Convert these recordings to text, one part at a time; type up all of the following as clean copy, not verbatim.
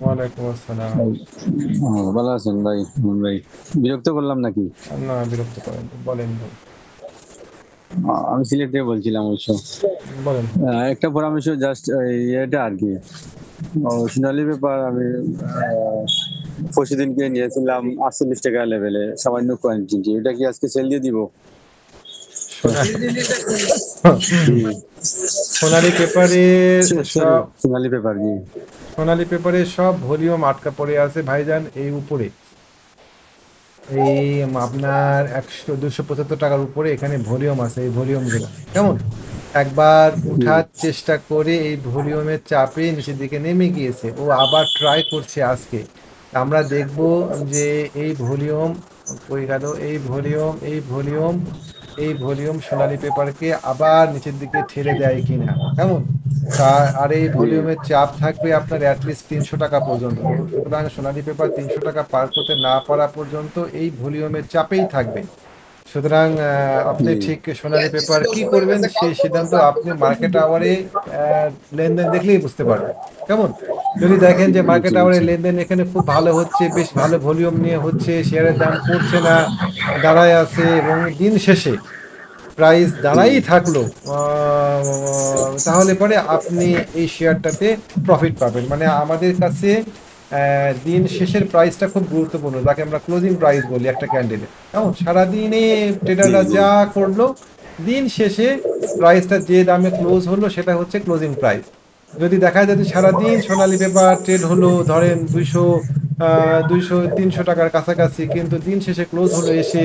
ওয়ালাইকুম আসসালাম। ভাই, ভালো আছেন ভাই? ভাই, বিরক্ত করলাম নাকি? না, বিরক্ত করেন নি। বলেন ভাই, আমি সিলেট থেকে বলছিলাম অবশ্য। বলেন। একটা পরামর্শ জাস্ট এটা আর কি। সোনালী পেপার আমি পরশুদিনকে নিয়েছিলাম 48 টাকা লেভেলে, সামান্য কোয়ান্টিটি। এটা কি আজকে সেল দিয়ে দিব? সোনা হুম। সোনালী পেপারের সরি, সব সোনালী পেপার জি। সোনালী পেপারের সব ভলিউম আটকা পড়ে আছে ভাইজান এই উপরে। এই আপনার 100-275 টাকার উপরে এখানে ভলিউম আছে, এই ভলিউমগুলো কেমন একবার জি, উঠার চেষ্টা করে এই ভলিউমের চাপে নিচের দিকে নেমে গিয়েছে, ও আবার ট্রাই করছে আজকে। আমরা দেখব যে এই ভলিউম কই গেল, এই ভলিউম সোনালী পেপারকে আবার নিচের দিকে ঠেলে দেয় কিনা, কেমন। আর এই জি, ভলিউমের চাপ থাকবে আপনার অ্যাটলিস্ট 300 টাকা পর্যন্ত। সুতরাং সোনালী পেপার 300 টাকা পার করতে না পারা পর্যন্ত এই ভলিউমের চাপেই থাকবে। সুতরাং আপনি জি, ঠিক সোনালী পেপার কি করবেন সেই সিদ্ধান্ত আপনি মার্কেট আওয়ারে লেনদেন দেখলেই বুঝতে পারবেন, কেমন। যদি দেখেন যে মার্কেট জি, আওয়ারে জি, লেনদেন এখানে খুব ভালো হচ্ছে, বেশ ভালো ভলিউম নিয়ে হচ্ছে, শেয়ারের দাম পড়ছে না, দাঁড়ায় আছে, এবং দিন শেষে প্রাইস জি, দাঁড়াই থাকলো, তাহলে পরে আপনি এই শেয়ারটাতে প্রফিট পাবেন। মানে আমাদের কাছে দিন শেষের প্রাইসটা খুব গুরুত্বপূর্ণ, যাকে আমরা ক্লোজিং প্রাইস বলি একটা ক্যান্ডেলে, কেমন। সারাদিনে জি, ট্রেডাররা জি, যা করলো, দিন শেষে প্রাইসটা যে দামে ক্লোজ হলো সেটা হচ্ছে ক্লোজিং প্রাইস। যদি দেখা যায় যে সারাদিন সোনালী পেপার ট্রেড হলো ধরেন 200-300 টাকার কাছাকাছি, কিন্তু দিন শেষে ক্লোজ হলো এসে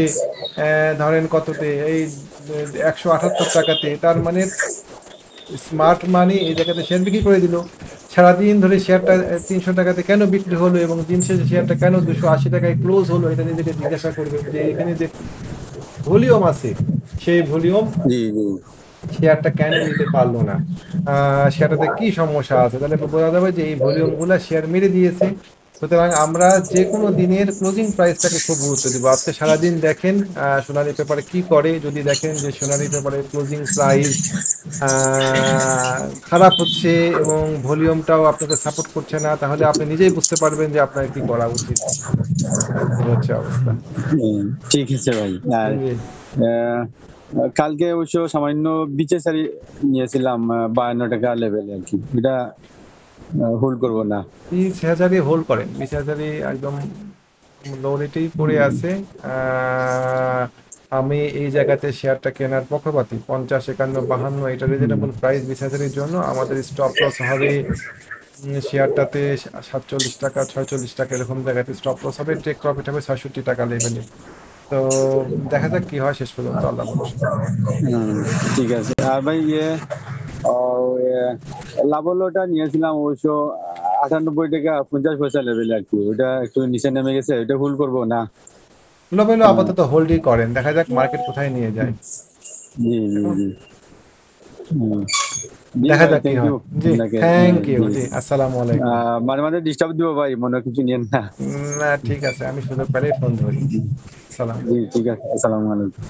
ধরেন কততে, এই 178 টাকাতে, তার মানে স্মার্ট মানি এই জায়গাতে শেয়ার বিক্রি করে দিল। সারাদিন ধরে শেয়ারটা 300 টাকাতে কেন বিক্রি হলো এবং দিন শেষে শেয়ারটা কেন 280 টাকায় ক্লোজ হলো, এটা নিজেকে জিজ্ঞাসা করবেন যে এখানে যে ভলিউম আছে সেই ভলিউম জি, জি, শেয়ারটা কেন নিতে পারলো না, শেয়ারটাতে কি সমস্যা আছে, তাহলে বোঝা যাবে যে এই ভলিউমগুলো শেয়ার মেরে দিয়েছে। সুতরাং আমরা যে কোনো দিনের ক্লোজিং প্রাইসটাকে খুব গুরুত্ব দিব। আজকে সারাদিন দেখেন সোনালী পেপারে কি করে, যদি দেখেন যে সোনালী পেপারের ক্লোজিং প্রাইস খারাপ হচ্ছে এবং ভলিউমটাও আপনাকে সাপোর্ট করছে না, তাহলে আপনি নিজেই বুঝতে পারবেন যে আপনার কি করা উচিত। এই হচ্ছে অবস্থা। হুম, ঠিক আছে ভাই। আর জি। আহ, কালকে অবশ্য সামান্য বিচে সারি নিয়েছিলাম 52 টাকা লেভেলে আর কি। এটা হোল্ড করবো না। 20,000 হোল্ড করেন, 20,000 একদম লো রেটেই পড়ে আছে। আহ, আমি এই জায়গাতে শেয়ারটা কেনার পক্ষপাতী। 50, 51, 52 এটা হুম, রিজনেবল প্রাইস 20,000-এর জন্য। আমাদের স্টপ লস হবে শেয়ারটাতে 47 টাকা, 46 টাকা এরকম জায়গাতে স্টপ লস হবে। টেক প্রফিট হবে 66 টাকা লেভেলে। তো দেখা যাক কি হয় শেষ পর্যন্ত, আল্লাহ ভরসা। হুম, ঠিক আছে। আর ভাই লাভলোটা নিয়েছিলাম অবশ্য 98 টাকা 50 পয়সা লেভেলে আর কি। ওটা একটু নিচে নেমে গেছে, ওটা হোল্ড করবো না? লোভেলো আহ, আপাতত হোল্ডই করেন, দেখা যাক মার্কেট কোথায় নিয়ে যায়। জি, জি, এখন জি। হুম। জি দেখা ভাই, যাক কি থ্যাংক ইউ হয়। জি, আপনাকে। থ্যাংক ইউ, জি, জি, আসসালামু আলাইকুম। মাঝে মাঝে ডিস্টার্ব দিব ভাই, মনে কিছু নিয়েন না। না, ঠিক আছে, আমি সুযোগ পেলেই ফোন ধরি। সালাম। জি, ঠিক আছে। আসসালামু আলাইকুম।